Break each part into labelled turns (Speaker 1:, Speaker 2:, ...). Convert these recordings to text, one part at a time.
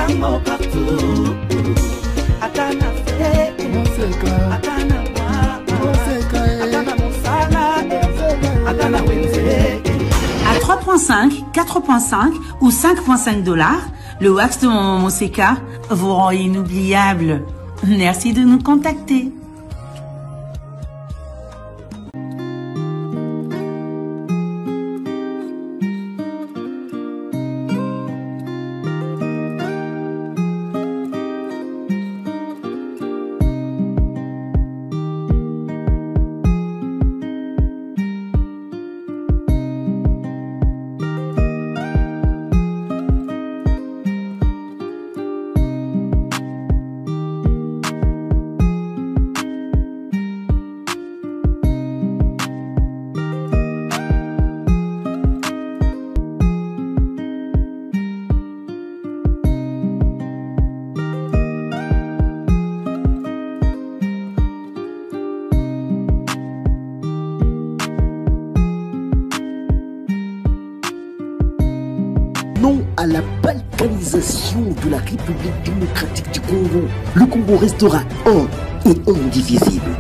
Speaker 1: À 3,5, 4,5 ou 5,5 $, le wax de mon Moseka vous rend inoubliable. Merci de nous contacter.
Speaker 2: Non à la balkanisation de la République démocratique du Congo. Le Congo restera un et indivisible.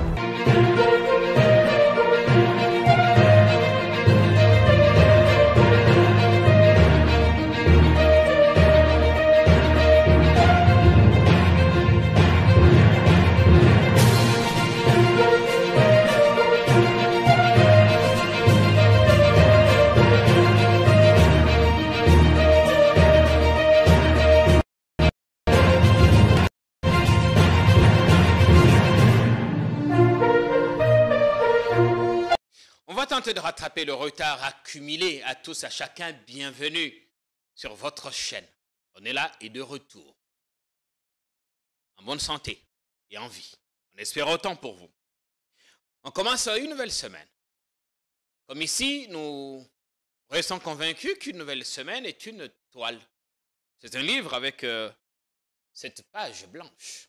Speaker 3: De rattraper le retard accumulé. À tous, à chacun, bienvenue sur votre chaîne. On est là et de retour. En bonne santé et en vie. On espère autant pour vous. On commence une nouvelle semaine. Comme ici, nous restons convaincus qu'une nouvelle semaine est une toile. C'est un livre avec cette page blanche.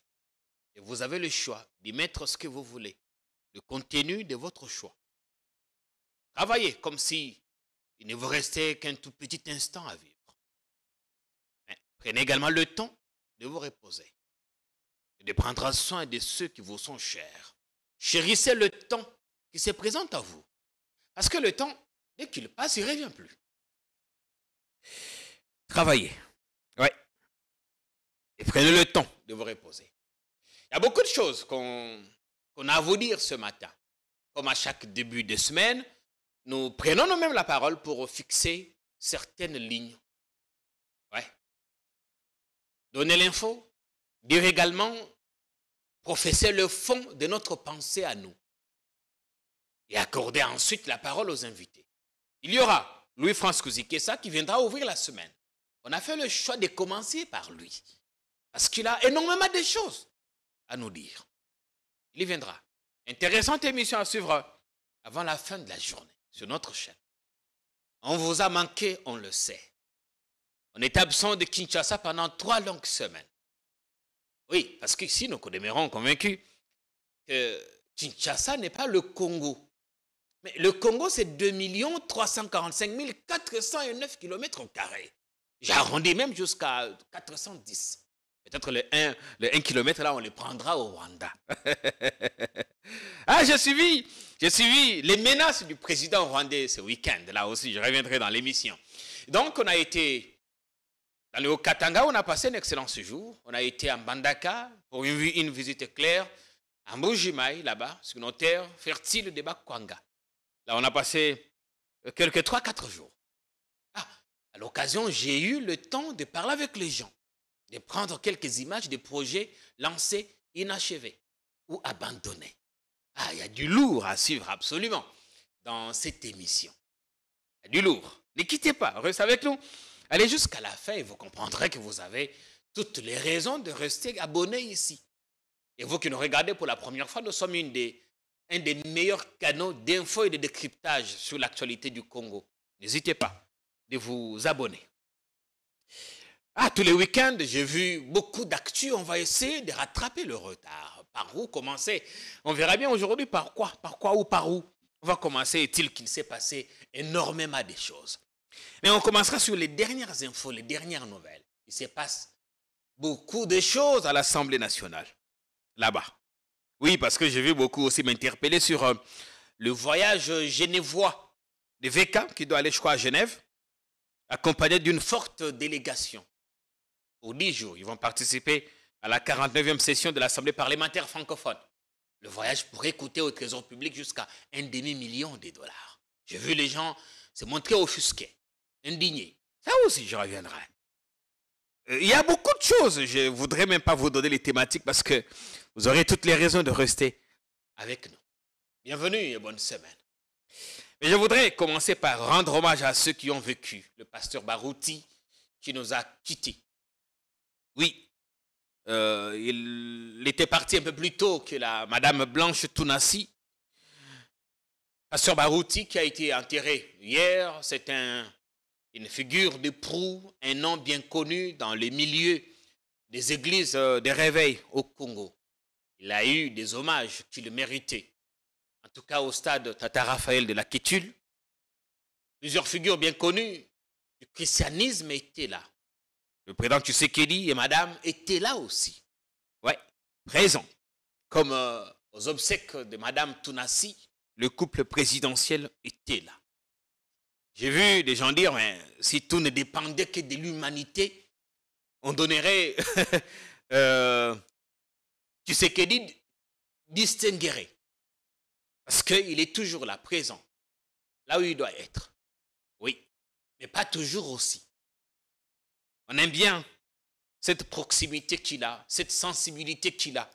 Speaker 3: Et vous avez le choix d'y mettre ce que vous voulez. Le contenu de votre choix. Travaillez comme si il ne vous restait qu'un tout petit instant à vivre. Mais prenez également le temps de vous reposer et de prendre soin de ceux qui vous sont chers. Chérissez le temps qui se présente à vous. Parce que le temps, dès qu'il passe, il ne revient plus. Travaillez. Oui. Et prenez le temps de vous reposer. Il y a beaucoup de choses qu'on a à vous dire ce matin. Comme à chaque début de semaine, nous prenons nous-mêmes la parole pour fixer certaines lignes. Ouais. Donner l'info, dire également, professer le fond de notre pensée à nous. Et accorder ensuite la parole aux invités. Il y aura Louis-France Kouzikessa qui viendra ouvrir la semaine. On a fait le choix de commencer par lui. Parce qu'il a énormément de choses à nous dire. Il y viendra. Intéressante émission à suivre avant la fin de la journée. Sur notre chaîne. On vous a manqué, on le sait. On est absent de Kinshasa pendant 3 longues semaines. Oui, parce qu'ici, nous demeurons convaincus que Kinshasa n'est pas le Congo. Mais le Congo, c'est 2 345 409 km². J'arrondis même jusqu'à 410. Peut-être le 1 km, là, on le prendra au Rwanda. Ah, j'ai suivi les menaces du président rwandais ce week-end. Là aussi, je reviendrai dans l'émission. Donc, on a été dans le Haut-Katanga, on a passé un excellent séjour. On a été à Mbandaka pour une visite claire. À Mbujimaï, là-bas, sur nos terres fertiles de Bakwanga. Là, on a passé quelques 3-4 jours. Ah, à l'occasion, j'ai eu le temps de parler avec les gens, de prendre quelques images des projets lancés, inachevés ou abandonnés. Ah, il y a du lourd à suivre absolument dans cette émission. Il y a du lourd. Ne quittez pas, restez avec nous. Allez jusqu'à la fin et vous comprendrez que vous avez toutes les raisons de rester abonné ici. Et vous qui nous regardez pour la première fois, nous sommes un des meilleurs canaux d'info et de décryptage sur l'actualité du Congo. N'hésitez pas de vous abonner. Ah, tous les week-ends, j'ai vu beaucoup d'actu. On va essayer de rattraper le retard. Par où commencer? On verra bien aujourd'hui par quoi ou par où. On va commencer. Est-il qu'il s'est passé énormément de choses? Mais on commencera sur les dernières infos, les dernières nouvelles. Il se passe beaucoup de choses à l'Assemblée nationale, là-bas. Oui, parce que j'ai vu beaucoup aussi m'interpeller sur le voyage genevois de VK qui doit aller, je crois, à Genève, accompagné d'une forte délégation. Pour 10 jours, ils vont participer à la 49e session de l'Assemblée parlementaire francophone. Le voyage pourrait coûter au trésor public jusqu'à $500 000. J'ai vu les gens se montrer offusqués, indignés. Ça aussi, je reviendrai. Il y a beaucoup de choses. Je ne voudrais même pas vous donner les thématiques parce que vous aurez toutes les raisons de rester avec nous. Bienvenue et bonne semaine. Mais je voudrais commencer par rendre hommage à ceux qui ont vécu. Le pasteur Barouti qui nous a quittés. Oui, il était parti un peu plus tôt que la Madame Blanche Tounassi. Pasteur Barouti qui a été enterré hier, c'est une figure de proue, un nom bien connu dans les milieux des églises des réveils au Congo. Il a eu des hommages qu'il méritait. En tout cas au stade Tata Raphaël de la Kétule. Plusieurs figures bien connues du christianisme étaient là. Le président Tshisekedi et madame étaient là aussi. Ouais, présents. Comme aux obsèques de madame Tounassi, le couple présidentiel était là. J'ai vu des gens dire, mais si tout ne dépendait que de l'humanité, on donnerait Tshisekedi distinguerait. Parce qu'il est toujours là, présent. Là où il doit être. Oui, mais pas toujours aussi. On aime bien cette proximité qu'il a, cette sensibilité qu'il a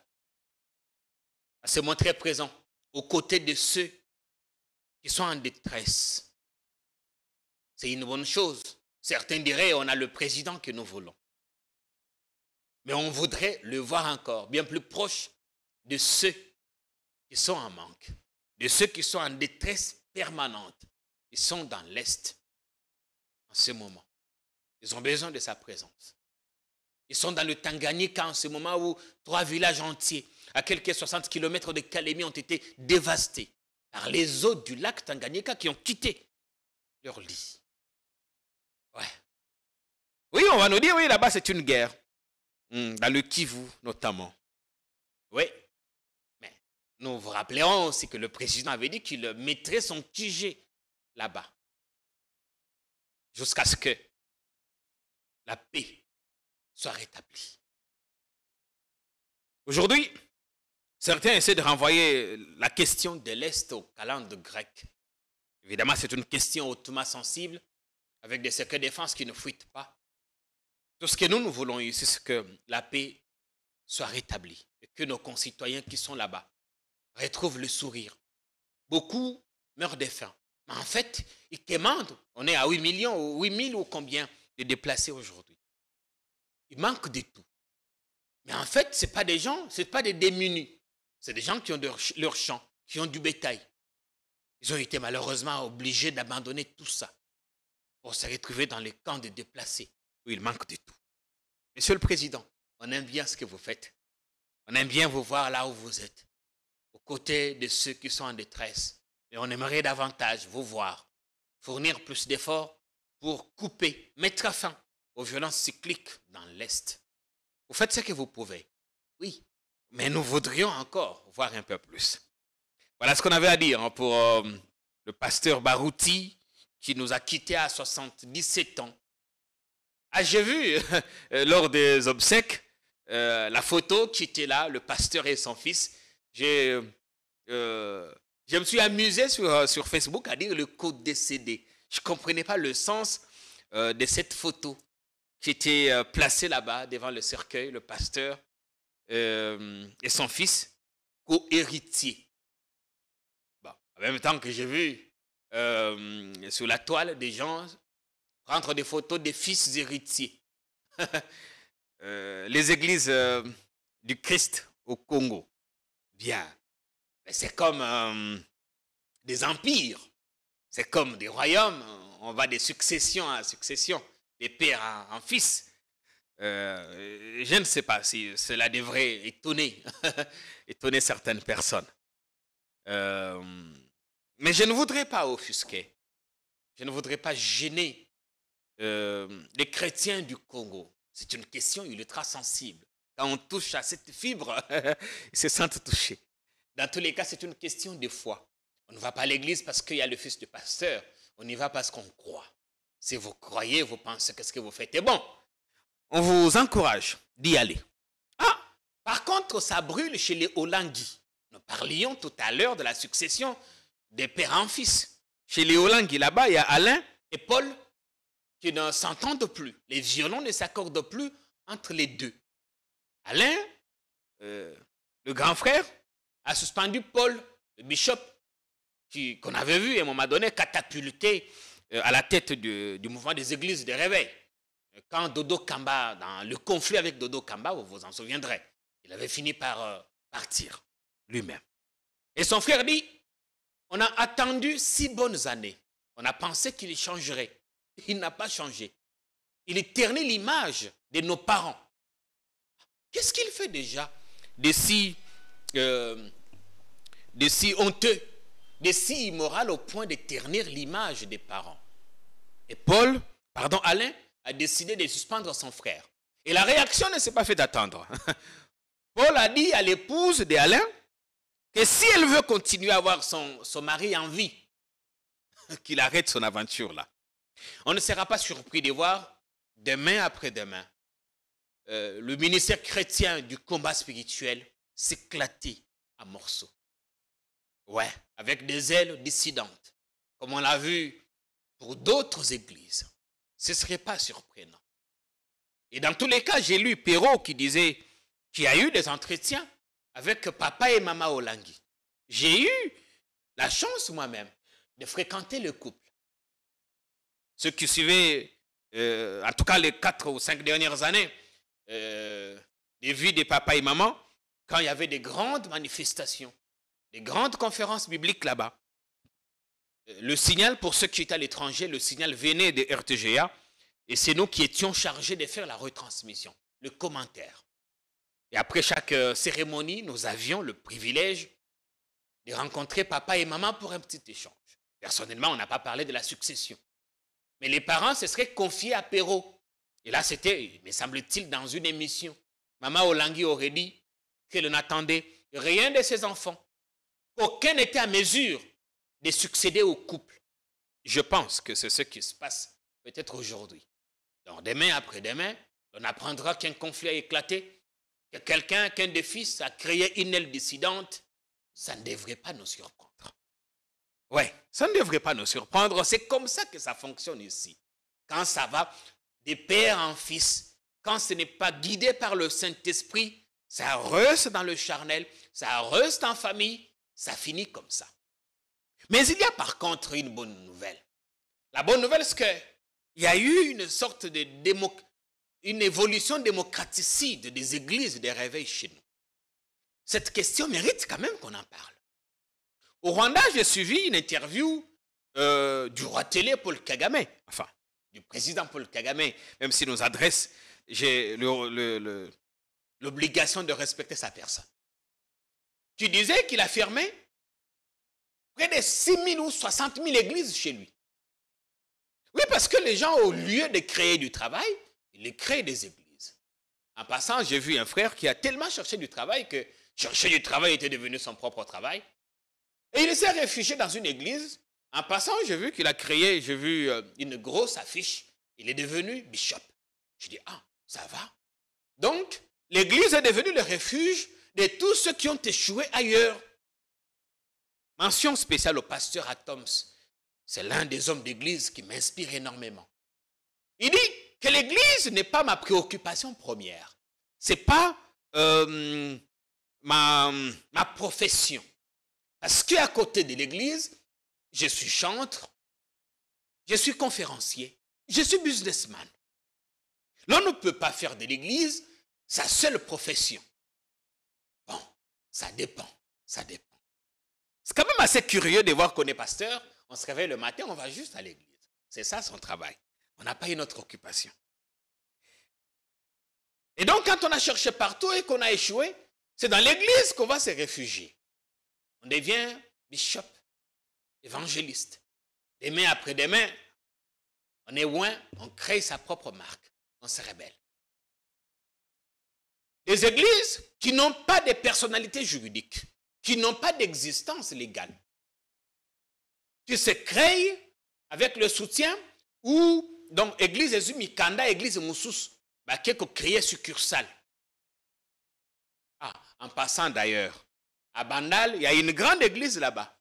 Speaker 3: à se montrer présent aux côtés de ceux qui sont en détresse. C'est une bonne chose. Certains diraient on a le président que nous voulons. Mais on voudrait le voir encore bien plus proche de ceux qui sont en manque, de ceux qui sont en détresse permanente. Ils sont dans l'Est en ce moment. Ils ont besoin de sa présence. Ils sont dans le Tanganyika en ce moment où 3 villages entiers, à quelques 60 km de Kalemi, ont été dévastés par les eaux du lac Tanganyika qui ont quitté leur lit. Ouais. Oui, on va nous dire, oui, là-bas c'est une guerre. Dans le Kivu notamment. Oui. Mais nous vous rappellerons aussi que le président avait dit qu'il mettrait son QG là-bas. Jusqu'à ce que la paix soit rétablie. Aujourd'hui, certains essaient de renvoyer la question de l'Est au calendrier grec. Évidemment, c'est une question hautement sensible, avec des secrets de défense qui ne fuitent pas. Tout ce que nous voulons ici, c'est que la paix soit rétablie et que nos concitoyens qui sont là-bas retrouvent le sourire. Beaucoup meurent de faim. Mais en fait, ils demandent, on est à 8 millions ou 8 000 ou combien de déplacés aujourd'hui. Il manque de tout. Mais en fait, ce n'est pas des gens, ce n'est pas des démunis. C'est des gens qui ont leur champ, qui ont du bétail. Ils ont été malheureusement obligés d'abandonner tout ça pour se retrouver dans les camps de déplacés où il manque de tout. Monsieur le Président, on aime bien ce que vous faites. On aime bien vous voir là où vous êtes, aux côtés de ceux qui sont en détresse. Mais on aimerait davantage vous voir, fournir plus d'efforts pour couper, mettre fin aux violences cycliques dans l'Est. Vous faites ce que vous pouvez, oui, mais nous voudrions encore voir un peu plus. Voilà ce qu'on avait à dire pour le pasteur Barouti qui nous a quittés à 77 ans. Ah, j'ai vu lors des obsèques la photo qui était là, le pasteur et son fils. Je me suis amusé sur Facebook à dire le code décédé. Je ne comprenais pas le sens de cette photo qui était placée là-bas devant le cercueil, le pasteur et son fils, co-héritier. Bon, en même temps que j'ai vu sur la toile des gens prendre des photos des fils héritiers. Les églises du Christ au Congo. Bien. C'est comme des empires. C'est comme des royaumes. On va de succession en succession, des pères en fils. Je ne sais pas si cela devrait étonner, étonner certaines personnes. Mais je ne voudrais pas offusquer. Je ne voudrais pas gêner les chrétiens du Congo. C'est une question ultra sensible. Quand on touche à cette fibre, ils se sentent touchés. Dans tous les cas, c'est une question de foi. On ne va pas à l'église parce qu'il y a le fils du pasteur. On y va parce qu'on croit. Si vous croyez, vous pensez que ce que vous faites est bon. On vous encourage d'y aller. Ah, par contre, ça brûle chez les Olangui. Nous parlions tout à l'heure de la succession des pères en fils. Chez les Olangui, là-bas, il y a Alain et Paul qui ne s'entendent plus. Les violons ne s'accordent plus entre les deux. Alain, le grand frère, a suspendu Paul, le bishop, qu'on avait vu à un moment donné catapulté à la tête du mouvement des églises de réveil. Quand Dodo Kamba, dans le conflit avec Dodo Kamba, vous vous en souviendrez, il avait fini par partir lui-même. Et son frère dit, on a attendu 6 bonnes années. On a pensé qu'il changerait. Il n'a pas changé. Il ternit l'image de nos parents. Qu'est-ce qu'il fait déjà de si honteux, de si immoral au point de ternir l'image des parents? Et Alain a décidé de suspendre son frère. Et la réaction ne s'est pas fait attendre. Paul a dit à l'épouse d'Alain que si elle veut continuer à avoir son mari en vie, qu'il arrête son aventure là. On ne sera pas surpris de voir demain après demain le ministère chrétien du combat spirituel s'éclater en morceaux. Ouais, avec des ailes dissidentes, comme on l'a vu pour d'autres églises. Ce ne serait pas surprenant. Et dans tous les cas, j'ai lu Perrault qui disait qu'il y a eu des entretiens avec papa et maman Olangui. J'ai eu la chance moi-même de fréquenter le couple. Ceux qui suivaient, en tout cas les 4 ou 5 dernières années, les vies de papa et maman, quand il y avait des grandes manifestations, des grandes conférences bibliques là-bas. Le signal, pour ceux qui étaient à l'étranger, le signal venait de RTGA et c'est nous qui étions chargés de faire la retransmission, le commentaire. Et après chaque cérémonie, nous avions le privilège de rencontrer papa et maman pour un petit échange. Personnellement, on n'a pas parlé de la succession. Mais les parents se seraient confiés à Perrault. Et là, c'était, me semble-t-il, dans une émission. Maman Olangui aurait dit qu'elle n'attendait rien de ses enfants. Aucun n'était à mesure de succéder au couple. Je pense que c'est ce qui se passe peut-être aujourd'hui. Donc demain après-demain, on apprendra qu'un conflit a éclaté, que qu'un des fils a créé une aile dissidente. Ça ne devrait pas nous surprendre. Ouais, ça ne devrait pas nous surprendre. C'est comme ça que ça fonctionne ici. Quand ça va de père en fils, quand ce n'est pas guidé par le Saint-Esprit, ça reste dans le charnel, ça reste en famille, ça finit comme ça. Mais il y a par contre une bonne nouvelle. La bonne nouvelle, c'est qu'il y a eu une sorte de une évolution démocraticide des églises de réveil chez nous. Cette question mérite quand même qu'on en parle. Au Rwanda, j'ai suivi une interview du roi télé Paul Kagame, enfin, du président Paul Kagame, même s'il nous adresse, j'ai l'obligation de respecter sa personne. Tu disais qu'il a fermé près de 6 000 ou 60 000 églises chez lui. Oui, parce que les gens, au lieu de créer du travail, ils créent des églises. En passant, j'ai vu un frère qui a tellement cherché du travail que chercher du travail était devenu son propre travail. Et il s'est réfugié dans une église. En passant, j'ai vu qu'il a créé, j'ai vu une grosse affiche. Il est devenu bishop. Je dis, ah, ça va. Donc, l'église est devenue le refuge de tous ceux qui ont échoué ailleurs. Mention spéciale au pasteur Atoms. C'est l'un des hommes d'église qui m'inspire énormément. Il dit que l'église n'est pas ma préoccupation première. Ce n'est pas ma profession. Parce qu'à côté de l'église, je suis chantre, je suis conférencier, je suis businessman. L'on ne peut pas faire de l'église sa seule profession. Bon, ça dépend, ça dépend. C'est quand même assez curieux de voir qu'on est pasteur, on se réveille le matin, on va juste à l'église. C'est ça son travail. On n'a pas une autre occupation. Et donc, quand on a cherché partout et qu'on a échoué, c'est dans l'église qu'on va se réfugier. On devient bishop, évangéliste. Demain après demain, on est loin, on crée sa propre marque, on se rebelle. des églises qui n'ont pas de personnalité juridique, qui n'ont pas d'existence légale, qui se créent avec le soutien ou, donc, église Ezumikanda, église Moussous, qui ont créé succursale. Ah, en passant d'ailleurs, à Bandal, il y a une grande église là-bas.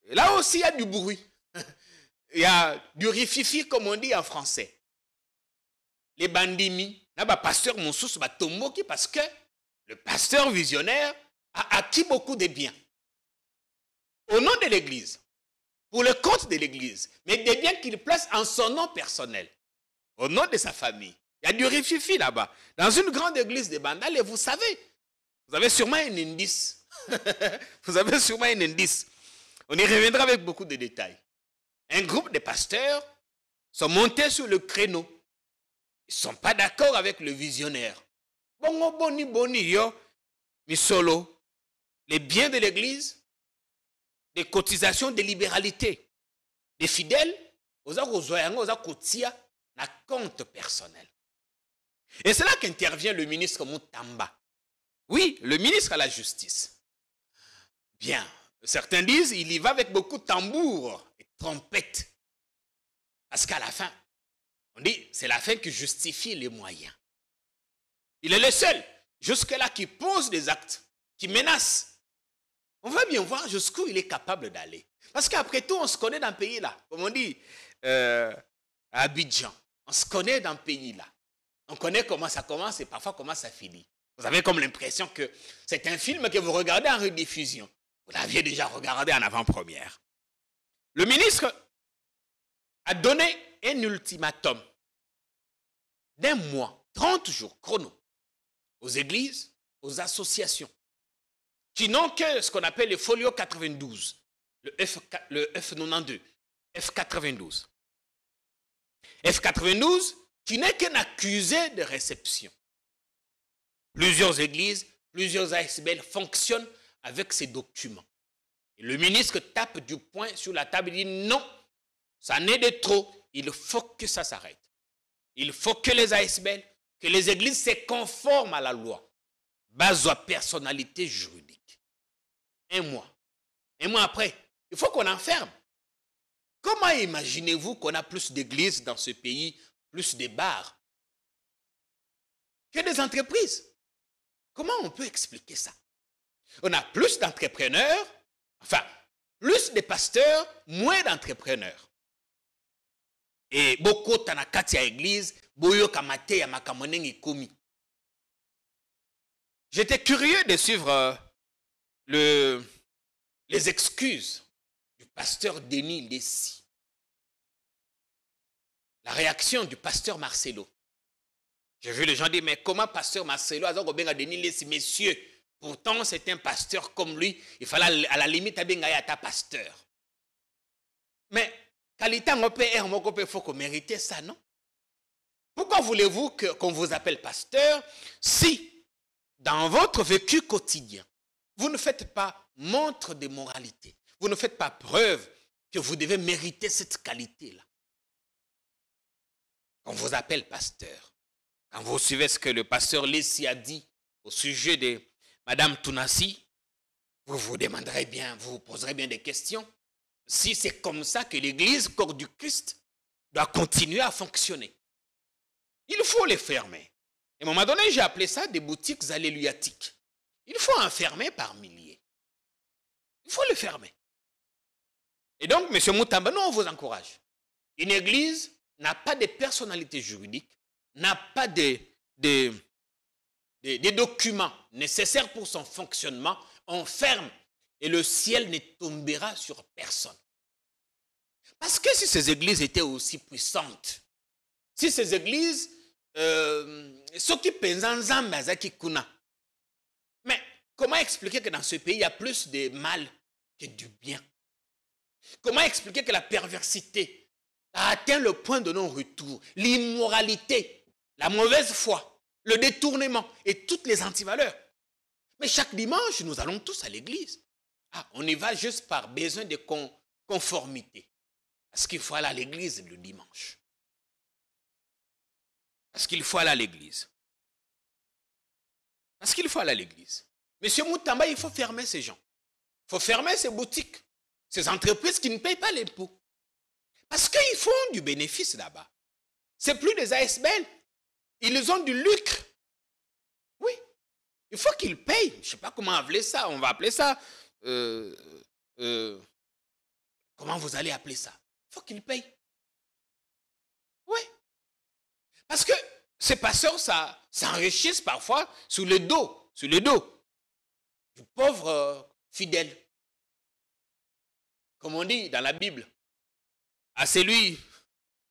Speaker 3: Là aussi, il y a du bruit. Il y a du rififi, comme on dit en français. Les bandimi, là, pasteur Moussous, Tomboki, parce que le pasteur visionnaire a acquis beaucoup de biens. Au nom de l'église, pour le compte de l'église, mais des biens qu'il place en son nom personnel, au nom de sa famille. Il y a du rififi là-bas. Dans une grande église de Bandal, et vous savez, vous avez sûrement un indice. Vous avez sûrement un indice. On y reviendra avec beaucoup de détails. Un groupe de pasteurs sont montés sur le créneau. Ils ne sont pas d'accord avec le visionnaire. Bongo boni boni yo, mi solo. Les biens de l'église, des cotisations de libéralité, des fidèles, aux kotia na compte personnel. Et c'est là qu'intervient le ministre Moutamba. Oui, le ministre à la justice. Bien, certains disent il y va avec beaucoup de tambours et trompettes. Parce qu'à la fin, on dit c'est la fin qui justifie les moyens. Il est le seul, jusque-là, qui pose des actes, qui menace. On va bien voir jusqu'où il est capable d'aller. Parce qu'après tout, on se connaît dans le pays là. Comme on dit à Abidjan, on se connaît dans le pays là. On connaît comment ça commence et parfois comment ça finit. Vous avez comme l'impression que c'est un film que vous regardez en rediffusion. Vous l'aviez déjà regardé en avant-première. Le ministre a donné un ultimatum d'un mois, 30 jours chrono, aux églises, aux associations, qui n'ont que ce qu'on appelle le folio 92, le F92, F92. F92 qui n'est qu'un accusé de réception. Plusieurs églises, plusieurs ASBL fonctionnent avec ces documents. Et le ministre tape du poing sur la table et dit non, ça n'est de trop, il faut que ça s'arrête. Il faut que les ASBL, que les églises se conforment à la loi, base à personnalité juridique. Un mois après, il faut qu'on enferme. Comment imaginez-vous qu'on a plus d'églises dans ce pays, plus de bars, que des entreprises? Comment on peut expliquer ça? On a plus d'entrepreneurs, enfin, plus de pasteurs, moins d'entrepreneurs. Et beaucoup tanakati à l'église, boyo kamate ya makamonengi komi. J'étais curieux de suivre les excuses du pasteur Denis Lessi. La réaction du pasteur Marcelo. J'ai vu les gens dire, mais comment pasteur Marcelo a dit à Denis Lessi, messieurs, pourtant c'est un pasteur comme lui, il fallait à la limite à ta pasteur. Mais, qualité en OPR, il faut qu'on mérite ça, non? Pourquoi voulez-vous qu'on vous appelle pasteur si, dans votre vécu quotidien, vous ne faites pas montre de moralité, vous ne faites pas preuve que vous devez mériter cette qualité-là? On vous appelle pasteur. Quand vous suivez ce que le pasteur Lessi a dit au sujet de Madame Tounassi, vous vous demanderez bien, vous vous poserez bien des questions. Si c'est comme ça que l'église, corps du Christ, doit continuer à fonctionner. Il faut les fermer. Et à un moment donné, j'ai appelé ça des boutiques alléluyatiques. Il faut en fermer par milliers. Il faut les fermer. Et donc, M. Moutamba, nous, on vous encourage. Une église n'a pas de personnalité juridique, n'a pas des documents nécessaires pour son fonctionnement, on ferme et le ciel ne tombera sur personne. Parce que si ces églises étaient aussi puissantes, si ces églises, ceux qui pensent en Zambazaki Kuna, mais comment expliquer que dans ce pays, il y a plus de mal que du bien? Comment expliquer que la perversité a atteint le point de non-retour, l'immoralité, la mauvaise foi, le détournement et toutes les antivaleurs? Mais chaque dimanche, nous allons tous à l'église. Ah, on y va juste par besoin de conformité. Parce qu'il faut aller à l'église le dimanche. Parce qu'il faut aller à l'église. Parce qu'il faut aller à l'église. Monsieur Moutamba, il faut fermer ces gens. Il faut fermer ces boutiques, ces entreprises qui ne payent pas l'impôt. Parce qu'ils font du bénéfice là-bas. Ce n'est plus des ASBL. Ils ont du lucre. Oui. Il faut qu'ils payent. Je ne sais pas comment appeler ça. On va appeler ça. Comment vous allez appeler ça? Il faut qu'ils payent. Oui. Parce que ces pasteurs s'enrichissent parfois sur le dos du pauvre fidèle. Comme on dit dans la Bible, à celui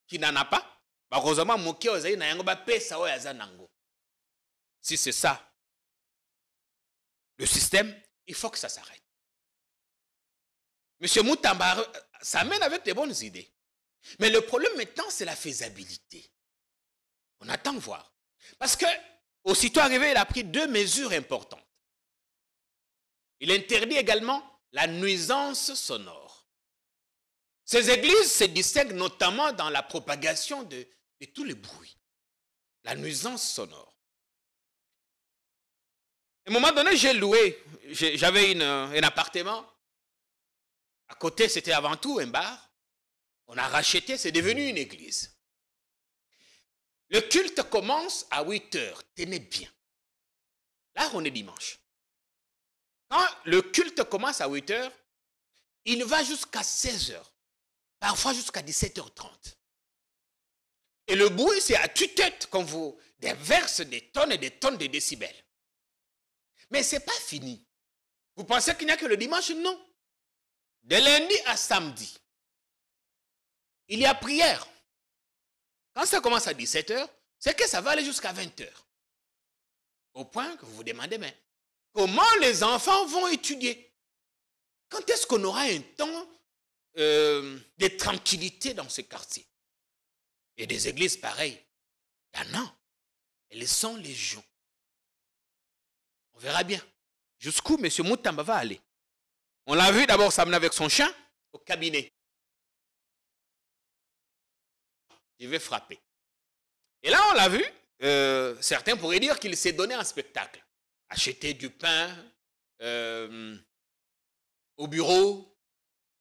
Speaker 3: qui n'en a pas, si c'est ça, le système, il faut que ça s'arrête. Monsieur Moutamba, ça mène avec des bonnes idées. Mais le problème maintenant, c'est la faisabilité. On attend voir. Parce que, aussitôt arrivé, il a pris 2 mesures importantes. Il interdit également la nuisance sonore. Ces églises se distinguent notamment dans la propagation de tous les bruits. La nuisance sonore. À un moment donné, j'ai loué, j'avais un appartement. À côté, c'était avant tout un bar. On a racheté, c'est devenu une église. Le culte commence à 8 heures. Tenez bien. Là, on est dimanche. Quand le culte commence à 8 heures, il va jusqu'à 16 heures. Parfois jusqu'à 17h30. Et le bruit, c'est à tue-tête qu'on vous déverse des tonnes et des tonnes de décibels. Mais ce n'est pas fini. Vous pensez qu'il n'y a que le dimanche? Non. De lundi à samedi, il y a prière. Quand ça commence à 17h, c'est que ça va aller jusqu'à 20h. Au point que vous vous demandez, mais comment les enfants vont étudier? Quand est-ce qu'on aura un temps de tranquillité dans ce quartier? Et des églises pareilles, il y en a. Elles sont légion. On verra bien jusqu'où M. Moutamba va aller. On l'a vu d'abord s'amener avec son chien au cabinet. Je vais frapper. Et là, on l'a vu, certains pourraient dire qu'il s'est donné un spectacle. Acheter du pain au bureau,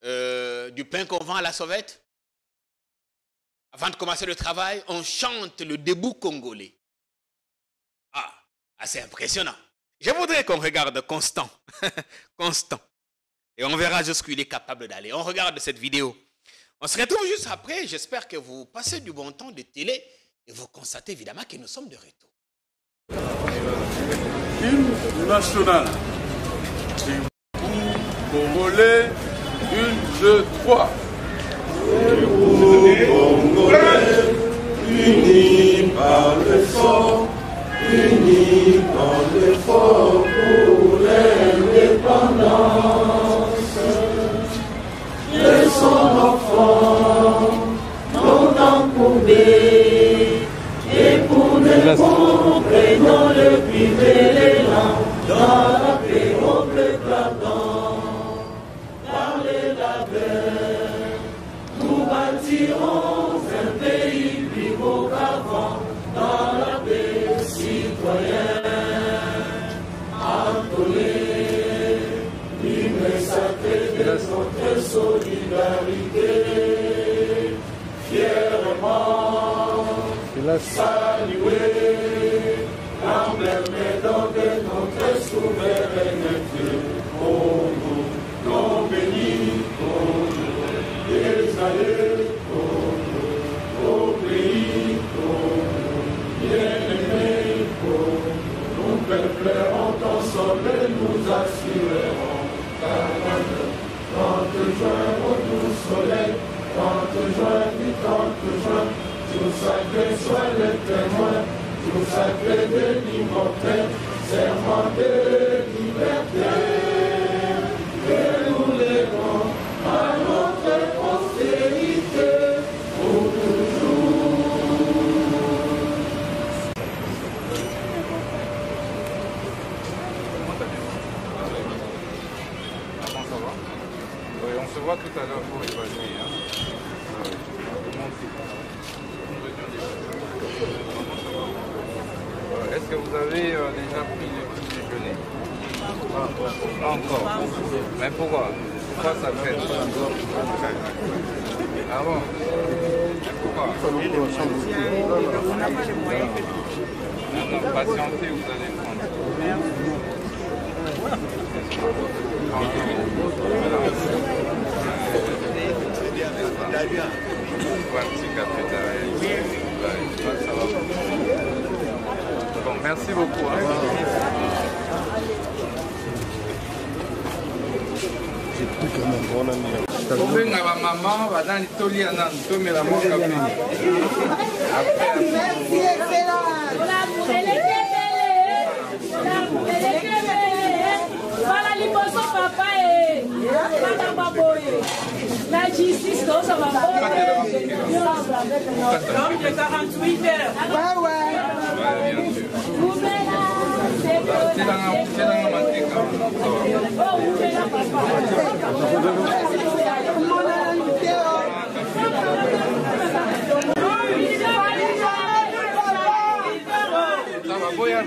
Speaker 3: du pain qu'on vend à la sauvette. Avant de commencer le travail, on chante le debout congolais. Ah, assez impressionnant. Je voudrais qu'on regarde Constant. Constant. Et on verra jusqu'où il est capable d'aller. On regarde cette vidéo. On se retrouve juste après. J'espère que vous passez du bon temps de télé et vous constatez évidemment que nous sommes de retour.
Speaker 4: Hymne national. Congolais, 1, 2, 3. Congolais, unis par l'effort, unis par l'effort pour l'indépendance. Laissons l'enfant longtemps courbé, et pour ne comprenons le privé l'élan dans la paix au peuple ardent. Par les labeurs, nous bâtirons un pays plus beau qu'avant, dans la paix citoyenne. Entonner l'hymne sacré de notre solidarité, fièrement saluer l'emblème de notre souveraineté. Congo, non béni, Congo, Jérusalem, Congo, au pays, Congo, bien-aimé, Congo, nous peuplerons ensemble et nous assurerons ta bonne. 30 juin au doux soleil, 30 juin du 30 juin, jour sacré soit le témoin, jour sacré de l'immortel, serment de liberté, que nous lèverons à notre postérité pour toujours. On se voit tout à l'heure pour évaluer. Est-ce que vous avez déjà pris le petit déjeuner? Pas encore. Mais pourquoi? Pourquoi ça traîne? Ah bon? Pourquoi? Non, patientez, vous allez prendre. Un petit café derrière. Ça va. Bon, merci beaucoup. Tobenga ba mama badani tolia na tomela mo café.
Speaker 5: Voilà liboso papa et madame Baboye. La justice dans sa maman. Comme de 48 heures. Ouais.
Speaker 4: C'est dans la manteca. Ça va, boya.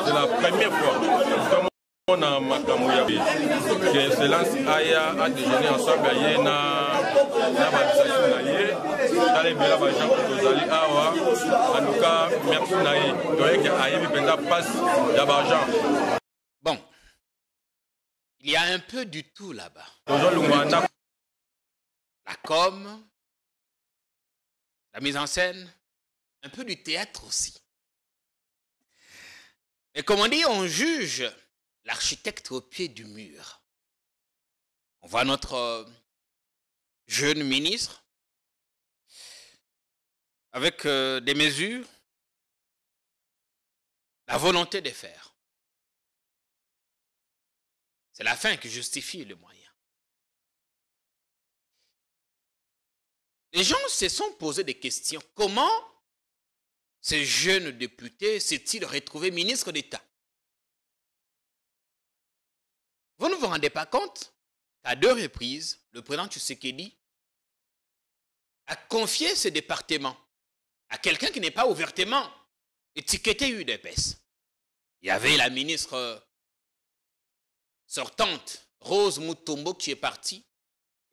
Speaker 6: C'est la première fois qu'on a que Excellence aya à déjeuner ensemble na en tout cas merci
Speaker 3: Bon, il y a un peu du tout là-bas. La com, la mise en scène, un peu du théâtre aussi. Mais comme on dit, on juge l'architecte au pied du mur. On voit notre jeune ministre avec des mesures, la volonté de faire. C'est la fin qui justifie le moyen. Les gens se sont posé des questions. Comment ce jeune député s'est-il retrouvé ministre d'État? Vous ne vous rendez pas compte qu'à 2 reprises, le président Tshisekedi a confié ce département à quelqu'un qui n'est pas ouvertement étiqueté UDPS. Il y avait la ministre sortante, Rose Mutombo, qui est partie,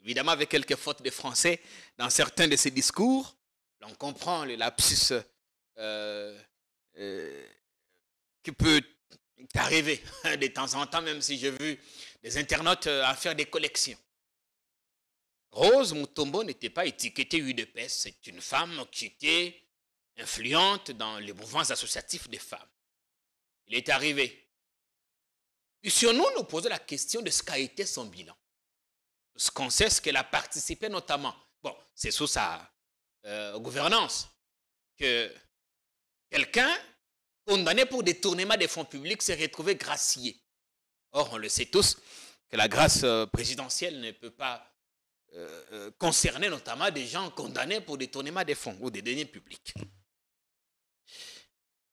Speaker 3: évidemment avec quelques fautes de français dans certains de ses discours. On comprend le lapsus qui peut C'est arrivé de temps en temps, même si j'ai vu des internautes à faire des collections. Rose Mutombo n'était pas étiquetée UDPS, c'est une femme qui était influente dans les mouvements associatifs des femmes. Il est arrivé. Puis sur nous posons la question de ce qu'a été son bilan. Ce qu'on sait, c'est qu'elle a participé notamment, bon, c'est sous sa gouvernance, que quelqu'un condamné pour détournement des fonds publics s'est retrouvé gracié. Or, on le sait tous, que la grâce présidentielle ne peut pas concerner notamment des gens condamnés pour détournement des fonds ou des deniers publics.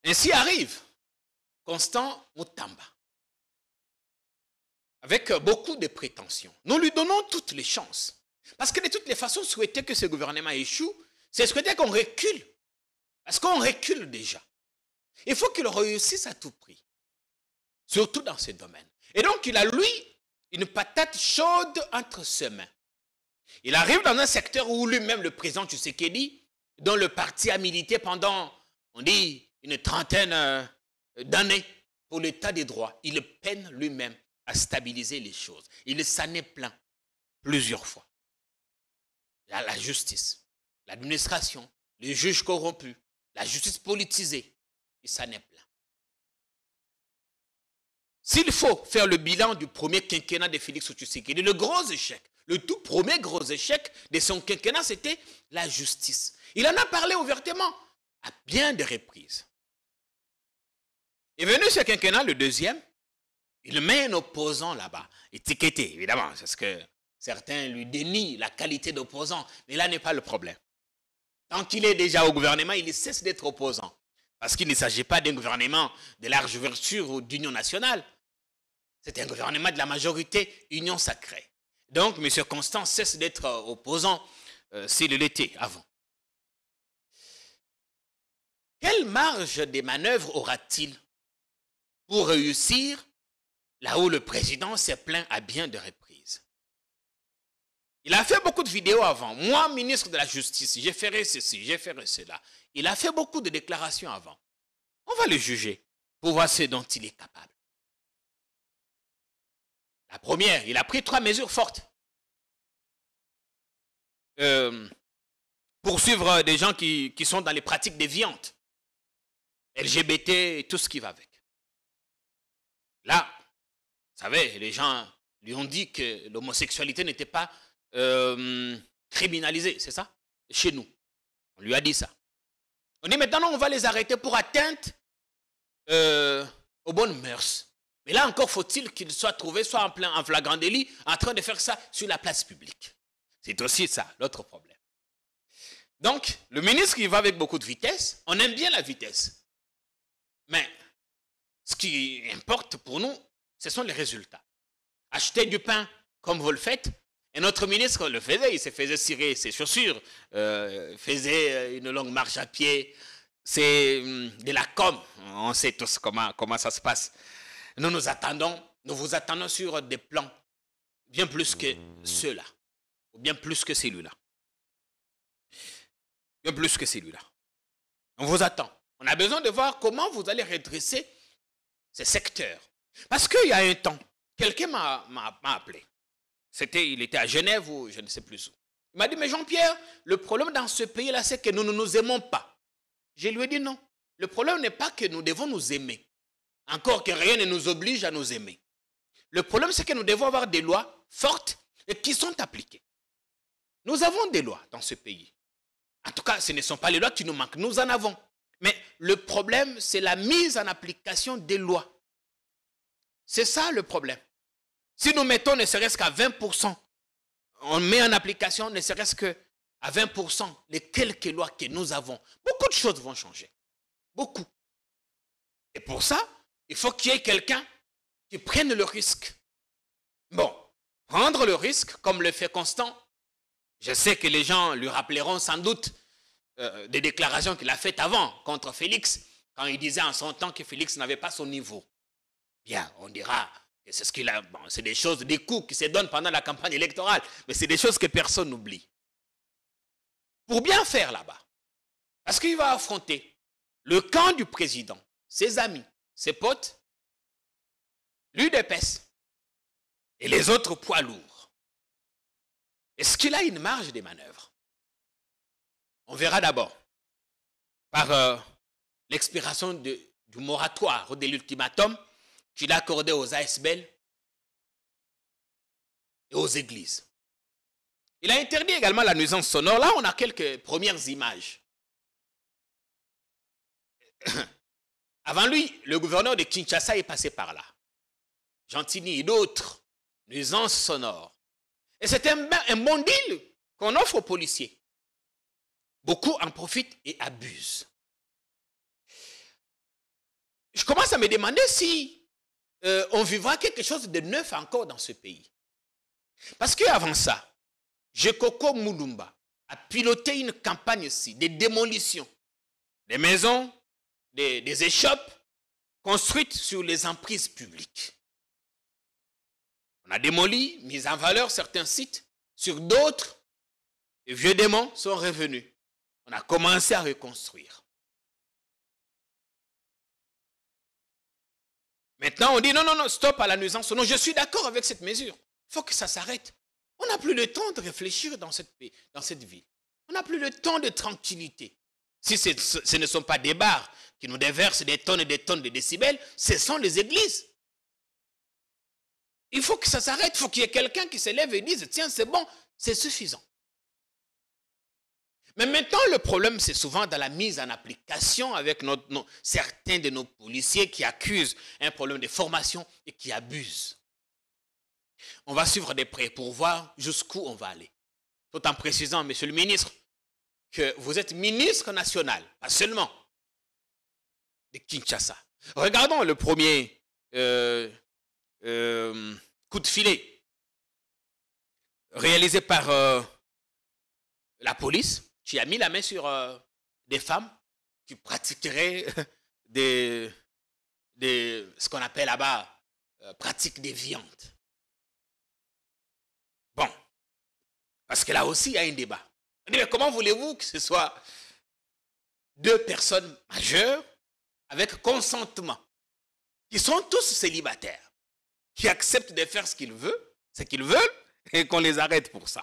Speaker 3: Ainsi arrive Constant Mutamba, avec beaucoup de prétentions. Nous lui donnons toutes les chances. Parce que de toutes les façons, souhaiter que ce gouvernement échoue, c'est souhaiter qu'on recule. Parce qu'on recule déjà. Il faut qu'il réussisse à tout prix. Surtout dans ce domaine. Et donc, il a, lui, une patate chaude entre ses mains. Il arrive dans un secteur où lui-même, le président Tshisekedi, dont le parti a milité pendant, on dit, une trentaine d'années pour l'état des droits. Il peine lui-même à stabiliser les choses. Il s'en est plaint plusieurs fois. La justice, l'administration, les juges corrompus, la justice politisée, il s'en est plaint. S'il faut faire le bilan du premier quinquennat de Félix Tshisekedi, le gros échec, le tout premier gros échec de son quinquennat, c'était la justice. Il en a parlé ouvertement à bien des reprises. Est venu ce quinquennat, le deuxième, il met un opposant là-bas, étiqueté, évidemment, parce que certains lui dénient la qualité d'opposant, mais là n'est pas le problème. Tant qu'il est déjà au gouvernement, il cesse d'être opposant. Parce qu'il ne s'agit pas d'un gouvernement de large ouverture ou d'union nationale. C'est un gouvernement de la majorité, union sacrée. Donc, M. Constant cesse d'être opposant s'il l'était avant. Quelle marge de manœuvre aura-t-il pour réussir là où le président s'est plaint à bien de reprises? Il a fait beaucoup de vidéos avant. Moi, ministre de la Justice, j'ai fait ceci, j'ai fait cela. Il a fait beaucoup de déclarations avant. On va le juger pour voir ce dont il est capable. La première, il a pris 3 mesures fortes. Poursuivre des gens qui sont dans les pratiques déviantes. LGBT et tout ce qui va avec. Là, vous savez, les gens lui ont dit que l'homosexualité n'était pas criminalisée, c'est ça? Chez nous. On lui a dit ça. On dit maintenant, on va les arrêter pour atteinte aux bonnes mœurs. Mais là encore, faut-il qu'ils soient trouvés soit en flagrant délit, en train de faire ça sur la place publique. C'est aussi ça, l'autre problème. Donc, le ministre qui va avec beaucoup de vitesse, on aime bien la vitesse. Mais ce qui importe pour nous, ce sont les résultats. Acheter du pain comme vous le faites, et notre ministre le faisait, il se faisait cirer ses chaussures, faisait une longue marche à pied. C'est de la com, on sait tous comment ça se passe. Nous vous attendons sur des plans bien plus que ceux-là, ou bien plus que celui-là. Bien plus que celui-là. On vous attend. On a besoin de voir comment vous allez redresser ces secteurs. Parce qu'il y a un temps, quelqu'un m'a appelé. Il était à Genève ou je ne sais plus où. Il m'a dit, mais Jean-Pierre, le problème dans ce pays-là, c'est que nous ne nous aimons pas. Je lui ai dit non. Le problème n'est pas que nous devons nous aimer. Encore que rien ne nous oblige à nous aimer. Le problème, c'est que nous devons avoir des lois fortes et qui sont appliquées. Nous avons des lois dans ce pays. En tout cas, ce ne sont pas les lois qui nous manquent. Nous en avons. Mais le problème, c'est la mise en application des lois. C'est ça le problème. Si nous mettons ne serait-ce qu'à 20%, on met en application ne serait-ce qu'à 20% les quelques lois que nous avons, beaucoup de choses vont changer. Beaucoup. Et pour ça, il faut qu'il y ait quelqu'un qui prenne le risque. Bon, prendre le risque, comme le fait Constant, je sais que les gens lui rappelleront sans doute des déclarations qu'il a faites avant contre Félix, quand il disait en son temps que Félix n'avait pas son niveau. Bien, on dira que c'est ce qu'il a. Bon, c'est des choses, des coups qui se donnent pendant la campagne électorale, mais c'est des choses que personne n'oublie. Pour bien faire là-bas, parce qu'il va affronter le camp du président, ses amis, ses potes, l'UDPS et les autres poids lourds. Est-ce qu'il a une marge de manœuvre? On verra d'abord par l'expiration du moratoire ou de l'ultimatum qu'il a accordé aux ASBL et aux églises. Il a interdit également la nuisance sonore. Là, on a quelques premières images. Avant lui, le gouverneur de Kinshasa est passé par là. Gentini et d'autres, nuisances sonores. Et c'est un bon deal qu'on offre aux policiers. Beaucoup en profitent et abusent. Je commence à me demander si on vivra quelque chose de neuf encore dans ce pays. Parce qu'avant ça, Jekoko Mulumba a piloté une campagne ici de démolition des maisons, des échoppes construites sur les emprises publiques. On a démoli, mis en valeur certains sites. Sur d'autres, les vieux démons sont revenus. On a commencé à reconstruire. Maintenant, on dit non, stop à la nuisance. Non, je suis d'accord avec cette mesure. Il faut que ça s'arrête. On n'a plus le temps de réfléchir dans cette ville. On n'a plus le temps de tranquillité. Si ce ne sont pas des bars qui nous déversent des tonnes et des tonnes de décibels, ce sont les églises. Il faut que ça s'arrête. Il faut qu'il y ait quelqu'un qui se lève et dise, tiens, c'est bon, c'est suffisant. Mais maintenant, le problème, c'est souvent dans la mise en application avec certains de nos policiers qui accusent un problème de formation et qui abusent. On va suivre de près pour voir jusqu'où on va aller. Tout en précisant, monsieur le ministre, que vous êtes ministre national, pas seulement de Kinshasa. Regardons le premier coup de filet réalisé par la police, qui a mis la main sur des femmes qui pratiqueraient ce qu'on appelle là-bas pratiques déviantes. Bon, parce que là aussi, il y a un débat. On dit, mais comment voulez-vous que ce soit deux personnes majeures avec consentement, qui sont tous célibataires, qui acceptent de faire ce qu'ils veulent, et qu'on les arrête pour ça?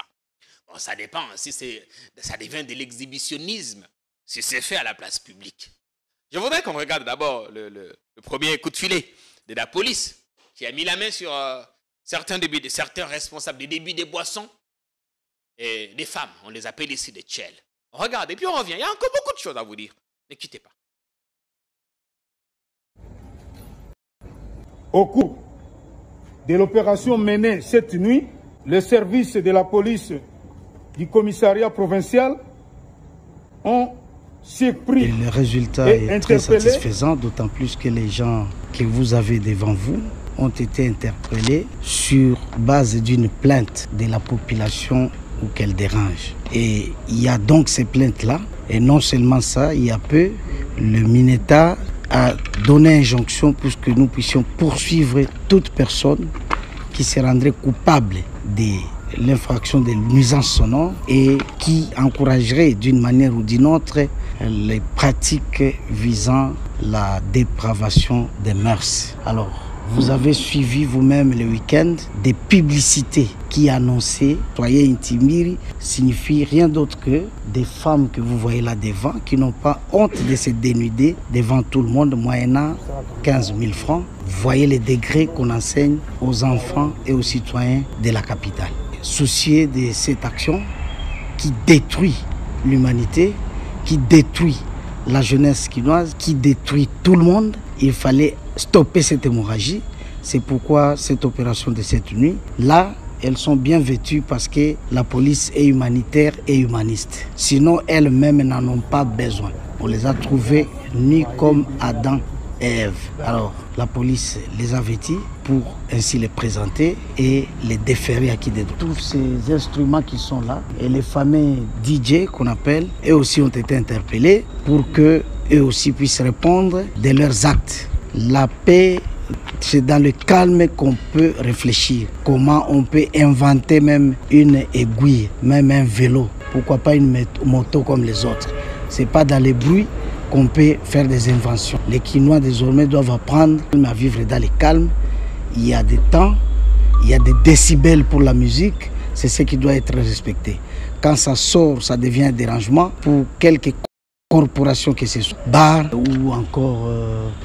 Speaker 3: Bon, ça dépend si ça devient de l'exhibitionnisme, si c'est fait à la place publique. Je voudrais qu'on regarde d'abord le premier coup de filet de la police, qui a mis la main sur certains responsables des débits des boissons et des femmes. On les appelle ici des tchèles. On regarde et puis on revient. Il y a encore beaucoup de choses à vous dire. Ne quittez pas.
Speaker 7: Au cours de l'opération menée cette nuit, les services de la police du commissariat provincial ont surpris.
Speaker 8: Et le résultat est très satisfaisant, d'autant plus que les gens que vous avez devant vous ont été interpellés sur base d'une plainte de la population ou qu'elle dérange. Et il y a donc ces plaintes-là. Et non seulement ça, il y a peu, le MINETA a donné injonction pour que nous puissions poursuivre toute personne qui se rendrait coupable de l'infraction de nuisance sonore et qui encouragerait d'une manière ou d'une autre les pratiques visant la dépravation des mœurs. Alors, vous avez suivi vous-même le week-end des publicités qui annonçaient « Soyez intimidés » signifie rien d'autre que des femmes que vous voyez là devant qui n'ont pas honte de se dénuder devant tout le monde moyennant 15 000 francs. Voyez les degrés qu'on enseigne aux enfants et aux citoyens de la capitale. Soucieux de cette action qui détruit l'humanité, qui détruit la jeunesse quinoise, qui détruit tout le monde, il fallait stopper cette hémorragie. C'est pourquoi cette opération de cette nuit, là, elles sont bien vêtues parce que la police est humanitaire et humaniste. Sinon, elles-mêmes n'en ont pas besoin. On les a trouvées nues comme Adam et Ève. Alors, la police les a vêtues pour ainsi les présenter et les déférer à qui des droits. Tous ces instruments qui sont là et les fameux DJ qu'on appelle, eux aussi ont été interpellés pour qu'eux aussi puissent répondre de leurs actes. La paix, c'est dans le calme qu'on peut réfléchir. Comment on peut inventer même une aiguille, même un vélo. Pourquoi pas une moto comme les autres. C'est pas dans les bruits qu'on peut faire des inventions. Les Quinois désormais doivent apprendre à vivre dans le calme il y a des temps, il y a des décibels pour la musique, c'est ce qui doit être respecté. Quand ça sort, ça devient un dérangement pour quelques corporations que ce soit, bar ou encore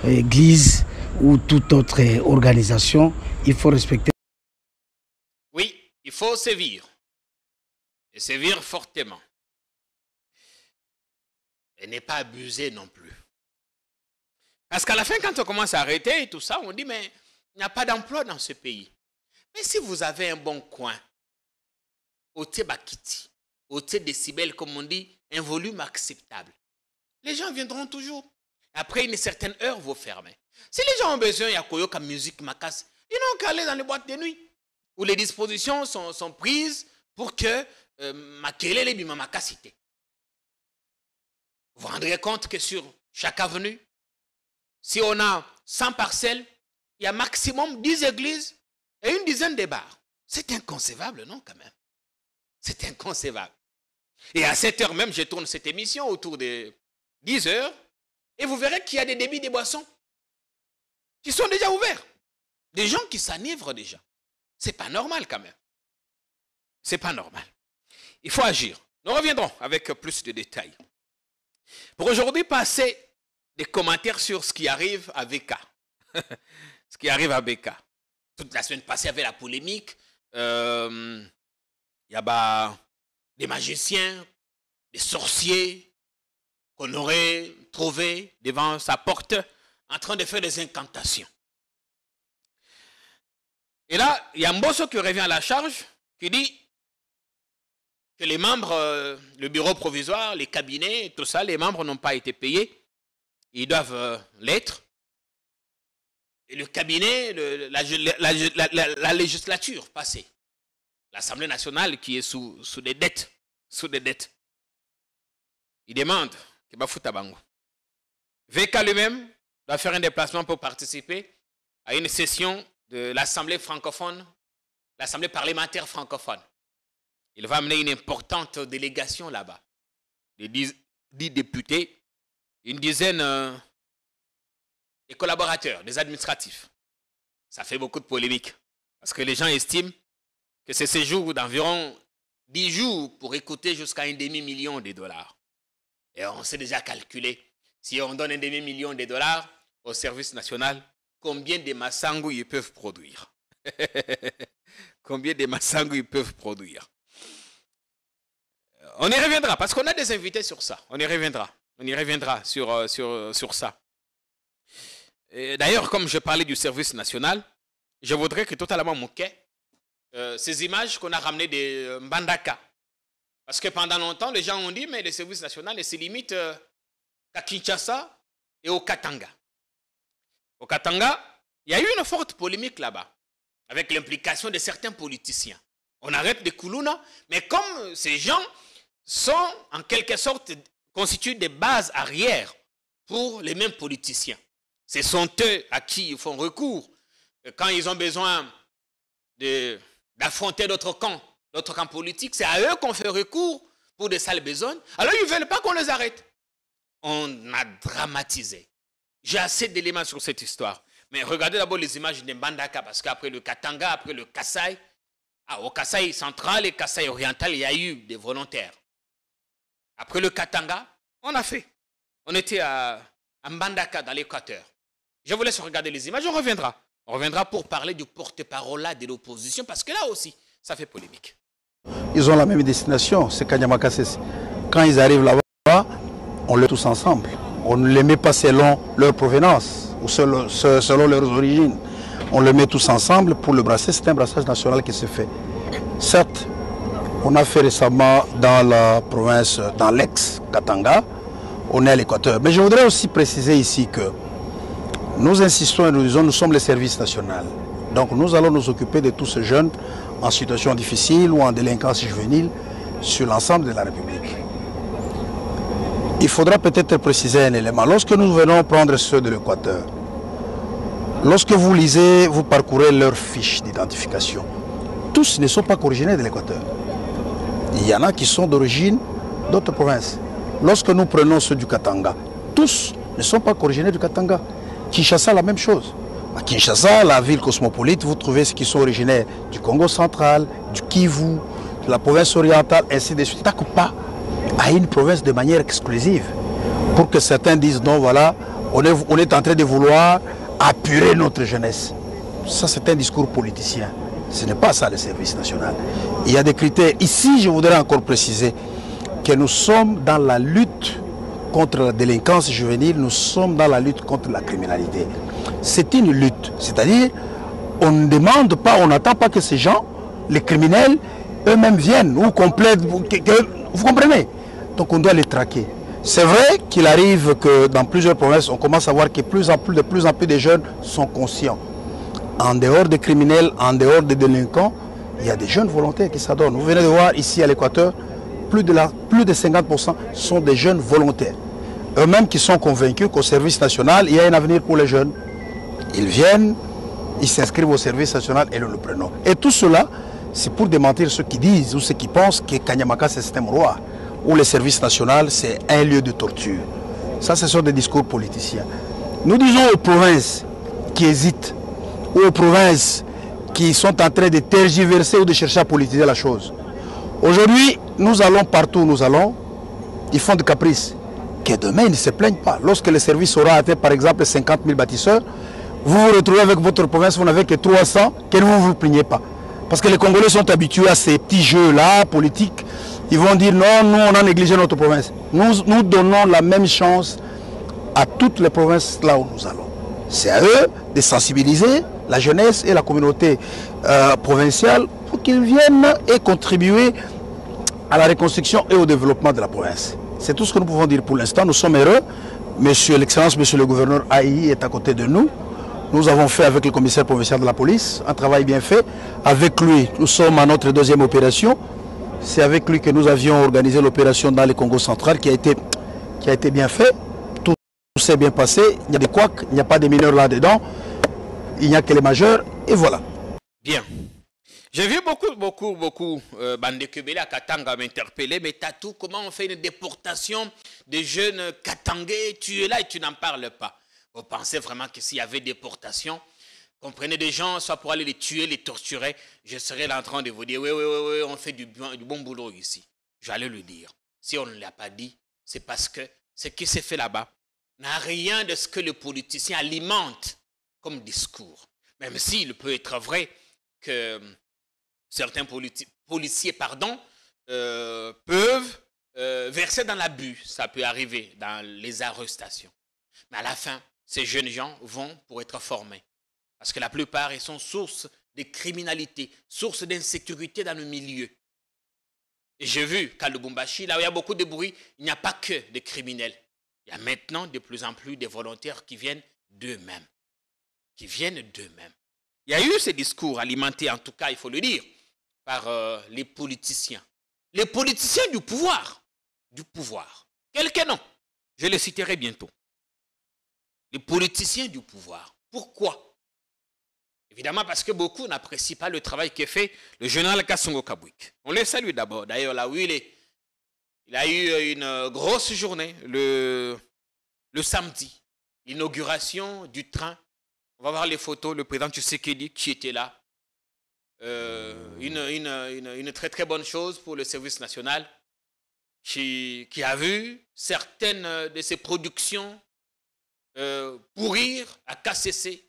Speaker 8: église ou toute autre organisation, il faut respecter.
Speaker 3: Oui, il faut sévir. Et sévir fortement. Et n'est pas abusé non plus. Parce qu'à la fin, quand on commence à arrêter et tout ça, on dit, mais il n'y a pas d'emploi dans ce pays. Mais si vous avez un bon coin, au Tébakiti, au décibel, comme on dit, un volume acceptable, les gens viendront toujours. Après une certaine heure, vous fermez. Si les gens ont besoin, il y a Koyoka musique macasse, ils n'ont qu'à aller dans les boîtes de nuit, où les dispositions sont prises pour que Makelele Bimamakasité. Vous vous rendrez compte que sur chaque avenue, si on a 100 parcelles, il y a maximum 10 églises et une dizaine de bars. C'est inconcevable, non, quand même? C'est inconcevable. Et à cette heure même, je tourne cette émission autour de 10 heures et vous verrez qu'il y a des débits de boissons qui sont déjà ouverts. Des gens qui s'enivrent déjà. C'est pas normal, quand même. C'est pas normal. Il faut agir. Nous reviendrons avec plus de détails. Pour aujourd'hui, passer des commentaires sur ce qui arrive à BK. Ce qui arrive à BK. Toute la semaine passée, il y avait la polémique. Il y a des magiciens, des sorciers qu'on aurait trouvés devant sa porte en train de faire des incantations. Et là, il y a Mbosso qui revient à la charge, qui dit que les membres, le bureau provisoire, les cabinets, tout ça, les membres n'ont pas été payés. Ils doivent l'être. Et le cabinet, la législature passée, l'Assemblée nationale qui est sous des dettes, il demande que Bafouta Bango. VK lui-même doit faire un déplacement pour participer à une session de l'Assemblée francophone, l'Assemblée parlementaire francophone. Il va amener une importante délégation là-bas. Les 10 députés, une dizaine de collaborateurs, des administratifs. Ça fait beaucoup de polémiques. Parce que les gens estiment que ce séjour d'environ 10 jours pour écouter jusqu'à un demi-million de dollars. Et on s'est déjà calculé, si on donne un demi-million de dollars au service national, combien de massangou ils peuvent produire? Combien de massangou ils peuvent produire? On y reviendra, parce qu'on a des invités sur ça. On y reviendra sur ça. D'ailleurs, comme je parlais du service national, je voudrais que totalement moquer ces images qu'on a ramenées de Mbandaka. Parce que pendant longtemps, les gens ont dit, mais le service national se limite à Kinshasa et au Katanga. Au Katanga, il y a eu une forte polémique là-bas, avec l'implication de certains politiciens. On arrête de Koulouna, mais comme ces gens sont en quelque sorte constituent des bases arrières pour les mêmes politiciens. Ce sont eux à qui ils font recours quand ils ont besoin d'affronter d'autres camps politiques. C'est à eux qu'on fait recours pour des sales besognes. Alors ils ne veulent pas qu'on les arrête. On a dramatisé. J'ai assez d'éléments sur cette histoire. Mais regardez d'abord les images de Mbandaka, parce qu'après le Katanga, après le Kasaï, au Kasaï central et Kasaï oriental, il y a eu des volontaires. Après le Katanga, on a fait. On était à Mbandaka, dans l'Équateur. Je vous laisse regarder les images, on reviendra. On reviendra pour parler du porte-parole de l'opposition, parce que là aussi, ça fait polémique.
Speaker 9: Ils ont la même destination, c'est Kanyamakasese. Quand ils arrivent là-bas, on les met tous ensemble. On ne les met pas selon leur provenance ou selon leurs origines. On les met tous ensemble pour le brasser. C'est un brassage national qui se fait. Certes, on a fait récemment dans la province, dans l'ex-Katanga, on est à l'Équateur. Mais je voudrais aussi préciser ici que nous insistons et nous disons, nous sommes le service national. Donc nous allons nous occuper de tous ces jeunes en situation difficile ou en délinquance juvénile sur l'ensemble de la République. Il faudra peut-être préciser un élément. Lorsque nous venons prendre ceux de l'Équateur, lorsque vous lisez, vous parcourez leurs fiches d'identification, tous ne sont pas originaires de l'Équateur. Il y en a qui sont d'origine d'autres provinces. Lorsque nous prenons ceux du Katanga, tous ne sont pas originaires du Katanga. Kinshasa, la même chose. À Kinshasa, la ville cosmopolite, vous trouvez ceux qui sont originaires du Congo central, du Kivu, de la province orientale, ainsi de suite. T'as pas à une province de manière exclusive pour que certains disent non, voilà, on est en train de vouloir apurer notre jeunesse. Ça, c'est un discours politicien. Ce n'est pas ça le service national. Il y a des critères. Ici, je voudrais encore préciser que nous sommes dans la lutte contre la délinquance juvénile, nous sommes dans la lutte contre la criminalité. C'est une lutte. C'est-à-dire, on ne demande pas, on n'attend pas que ces gens, les criminels, eux-mêmes viennent ou complètent. Vous comprenez? Donc on doit les traquer. C'est vrai qu'il arrive que dans plusieurs provinces, on commence à voir que de plus en plus de jeunes sont conscients. En dehors des criminels, en dehors des délinquants, il y a des jeunes volontaires qui s'adonnent. Vous venez de voir ici à l'Équateur, plus de 50% sont des jeunes volontaires. Eux-mêmes qui sont convaincus qu'au service national, il y a un avenir pour les jeunes. Ils viennent, ils s'inscrivent au service national et nous le prenons. Et tout cela, c'est pour démentir ceux qui disent ou ceux qui pensent que Kanyamaka c'est un système roi, où le service national c'est un lieu de torture. Ça, ce sont des discours politiciens. Nous disons aux provinces qui hésitent, ou aux provinces qui sont en train de tergiverser ou de chercher à politiser la chose. Aujourd'hui, nous allons partout où nous allons, ils font des caprices. Que demain, ils ne se plaignent pas. Lorsque le service aura atteint par exemple 50 000 bâtisseurs, vous vous retrouvez avec votre province, vous n'avez que 300, que vous ne vous plaignez pas. Parce que les Congolais sont habitués à ces petits jeux-là, politiques. Ils vont dire non, nous on a négligé notre province. Nous donnons la même chance à toutes les provinces là où nous allons. C'est à eux de sensibiliser la jeunesse et la communauté provinciale pour qu'ils viennent et contribuer à la reconstruction et au développement de la province. C'est tout ce que nous pouvons dire pour l'instant. Nous sommes heureux. L'excellence, monsieur le gouverneur Aïe est à côté de nous. Nous avons fait avec le commissaire provincial de la police un travail bien fait. Avec lui, nous sommes à notre deuxième opération. C'est avec lui que nous avions organisé l'opération dans le Congo central qui a été bien fait. Tout s'est bien passé. Il y a des couacs, il n'y a pas de mineurs là-dedans. Il n'y a que les majeurs. Et voilà.
Speaker 3: Bien. J'ai vu beaucoup Bandekebele à Katanga m'interpeller, mais Tatou, comment on fait une déportation des jeunes Katangais? Tu es là et tu n'en parles pas. Vous pensez vraiment que s'il y avait déportation, qu'on prenait des gens, soit pour aller les tuer, les torturer, je serais là en train de vous dire, oui, on fait du bon boulot ici. J'allais le dire. Si on ne l'a pas dit, c'est parce que ce qui s'est fait là-bas n'a rien de ce que le politicien alimente comme discours. Même s'il peut être vrai que certains policiers peuvent verser dans l'abus. Ça peut arriver dans les arrestations. Mais à la fin, ces jeunes gens vont pour être formés. Parce que la plupart, ils sont source de criminalité, source d'insécurité dans le milieu. Et j'ai vu qu'à Lubumbashi, là où il y a beaucoup de bruit, il n'y a pas que des criminels. Il y a maintenant de plus en plus des volontaires qui viennent d'eux-mêmes. Il y a eu ces discours alimentés, en tout cas, il faut le dire, par les politiciens. Les politiciens du pouvoir. Quelques noms, je les citerai bientôt. Les politiciens du pouvoir. Pourquoi? Évidemment parce que beaucoup n'apprécient pas le travail que fait le général Kassongo Kabwik. On le salue d'abord. D'ailleurs, là où il est, il a eu une grosse journée le samedi. L'inauguration du train. On va voir les photos, le président Tshisekedi qui était là. Une très très bonne chose pour le service national qui a vu certaines de ses productions pourrir à KCC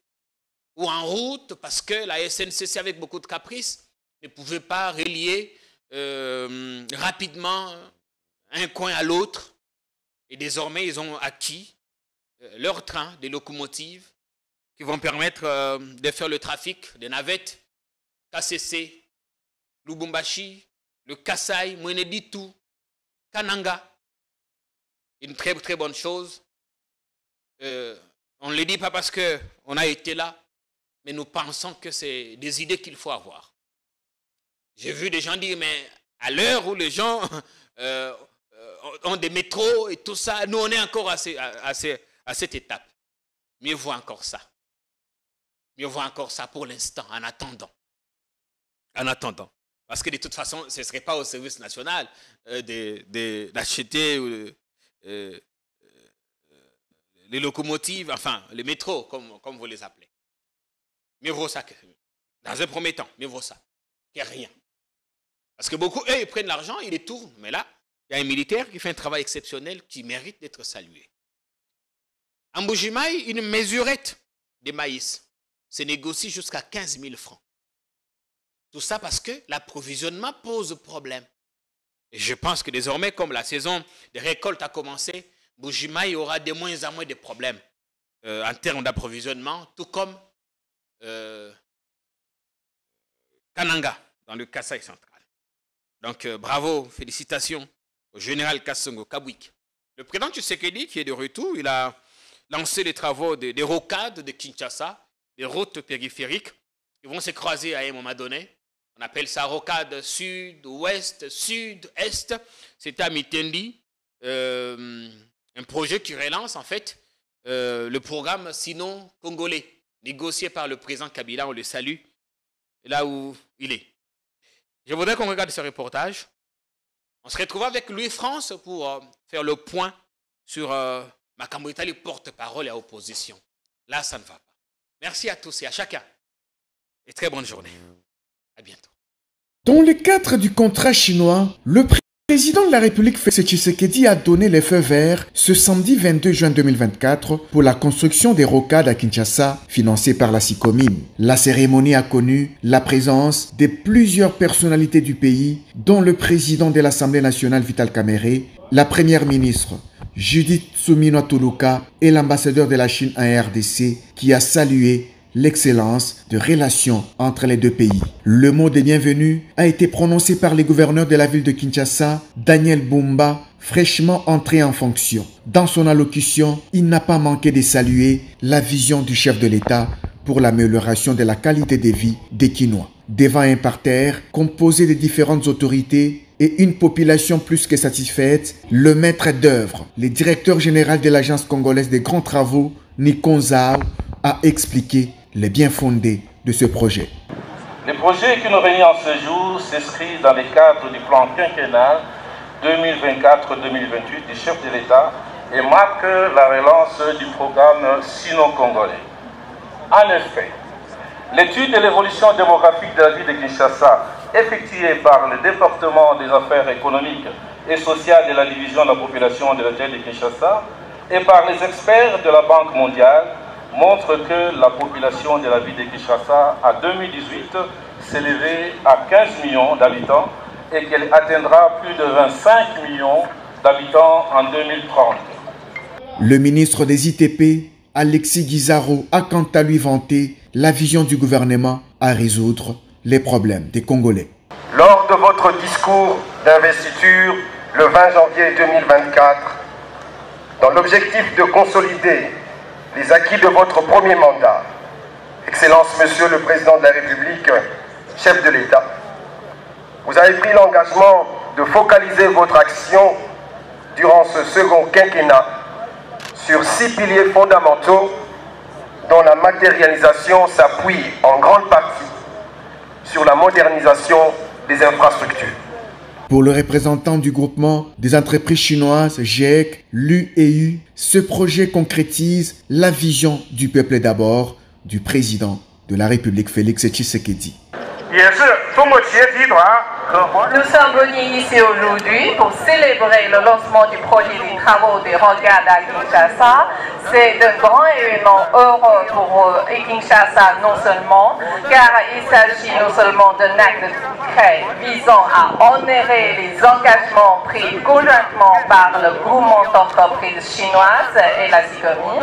Speaker 3: ou en route parce que la SNCC avec beaucoup de caprices ne pouvait pas relier rapidement un coin à l'autre et désormais ils ont acquis leur train, des locomotives qui vont permettre de faire le trafic des navettes KCC, Lubumbashi, le Kasai, Mweneditu, Kananga. Une très très bonne chose. On ne le dit pas parce qu'on a été là, mais nous pensons que c'est des idées qu'il faut avoir. J'ai vu des gens dire, mais à l'heure où les gens ont des métros et tout ça, nous on est encore à cette étape. Mieux vaut encore ça. Mieux vaut encore ça pour l'instant, en attendant. Parce que de toute façon, ce ne serait pas au service national d'acheter les locomotives, enfin, les métros, comme vous les appelez. mieux vaut ça que, dans un premier temps, mieux vaut ça que rien. Parce que beaucoup, eux, ils prennent l'argent, ils les tournent. Mais là, il y a un militaire qui fait un travail exceptionnel qui mérite d'être salué. En Mbuji-Mayi, une mesurette de maïs se négocie jusqu'à 15 000 francs. Tout ça parce que l'approvisionnement pose problème. Et je pense que désormais, comme la saison de récolte a commencé, Mbuji-Mayi aura de moins en moins de problèmes en termes d'approvisionnement, tout comme Kananga, dans le Kasaï central. Donc, bravo, félicitations au général Kassongo Kabwik. Le président Tshisekedi, qui est de retour, il a lancé les travaux des rocades de Kinshasa, des routes périphériques, qui vont se croiser à un moment donné. On appelle ça rocade sud-ouest, sud-est. C'était à Mitendi, un projet qui relance en fait le programme Sinon congolais, négocié par le président Kabila, on le salue, là où il est. Je voudrais qu'on regarde ce reportage. On se retrouve avec Louis-France pour faire le point sur Makambo Itali, porte-parole et opposition. Là, ça ne va pas. Merci à tous et à chacun. Et très bonne journée. À bientôt.
Speaker 10: Dans le cadre du contrat chinois, le président de la République Félix Tshisekedi a donné le feu vert ce samedi 22 juin 2024 pour la construction des rocades à Kinshasa, financées par la SICOMIN. La cérémonie a connu la présence de plusieurs personnalités du pays, dont le président de l'Assemblée nationale Vital Kamerhe, la première ministre Judith Suminwa Tuluka et l'ambassadeur de la Chine en RDC qui a salué l'excellence de relations entre les deux pays. Le mot de bienvenue a été prononcé par le gouverneur de la ville de Kinshasa, Daniel Bumba, fraîchement entré en fonction. Dans son allocution, il n'a pas manqué de saluer la vision du chef de l'État pour l'amélioration de la qualité de vie des Kinois. Devant un parterre composé de différentes autorités et une population plus que satisfaite, le maître d'œuvre, le directeur général de l'Agence congolaise des grands travaux, Nikon Zhao, a expliqué les bien fondés de ce projet.
Speaker 11: Le projet qui nous réunit en ce jour s'inscrit dans le cadre du plan quinquennal 2024-2028 du chef de l'État et marque la relance du programme sino-congolais. En effet, l'étude de l'évolution démographique de la ville de Kinshasa, effectuée par le département des affaires économiques et sociales de la division de la population de la ville de Kinshasa et par les experts de la Banque mondiale, montre que la population de la ville de Kinshasa en 2018 s'élevait à 15 millions d'habitants et qu'elle atteindra plus de 25 millions d'habitants en 2030.
Speaker 10: Le ministre des ITP, Alexis Guizaro, a quant à lui vanté la vision du gouvernement à résoudre les problèmes des Congolais.
Speaker 12: Lors de votre discours d'investiture le 20 janvier 2024, dans l'objectif de consolider les acquis de votre premier mandat, Excellence Monsieur le Président de la République, chef de l'État, vous avez pris l'engagement de focaliser votre action durant ce second quinquennat sur 6 piliers fondamentaux dont la matérialisation s'appuie en grande partie sur la modernisation des infrastructures.
Speaker 10: Pour le représentant du groupement des entreprises chinoises GIEC, l'UEU, ce projet concrétise la vision du peuple d'abord du président de la République Félix Tshisekedi.
Speaker 13: Nous sommes venus ici aujourd'hui pour célébrer le lancement du projet des travaux des rocades à Kinshasa. C'est un grand événement heureux pour Kinshasa non seulement, car il s'agit non seulement d'un acte concret visant à honorer les engagements pris conjointement par le groupement d'entreprises chinoises et la SICOMIN.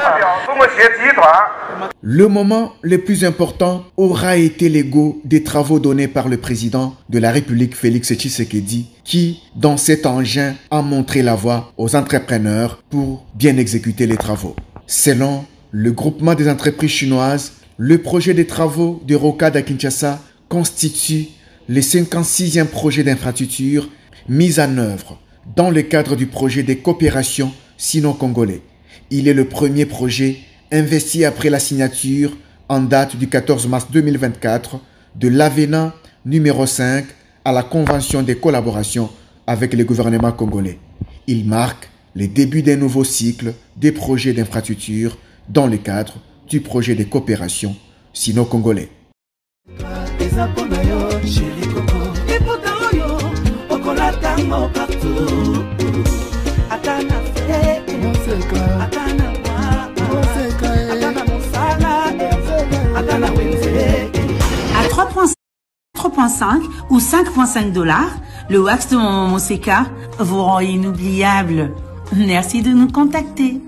Speaker 10: Le moment le plus important aura été l'ego des travaux donnés par le président de la République Félix Tshisekedi qui, dans cet engin, a montré la voie aux entrepreneurs pour bien exécuter les travaux. Selon le groupement des entreprises chinoises, le projet des travaux de rocade à Kinshasa constitue le 56e projet d'infrastructure mis en œuvre dans le cadre du projet de coopération sino-congolais. Il est le premier projet investi après la signature en date du 14 mars 2024 de l'avenant numéro 5 à la Convention de collaboration avec le gouvernement congolais. Il marque le début d'un nouveau cycle des projets d'infrastructure dans le cadre du projet de coopération sino-congolais.
Speaker 1: À 3,5 ou 5,5 dollars, le wax de Momo Moseka vous rend inoubliable. Merci de nous contacter.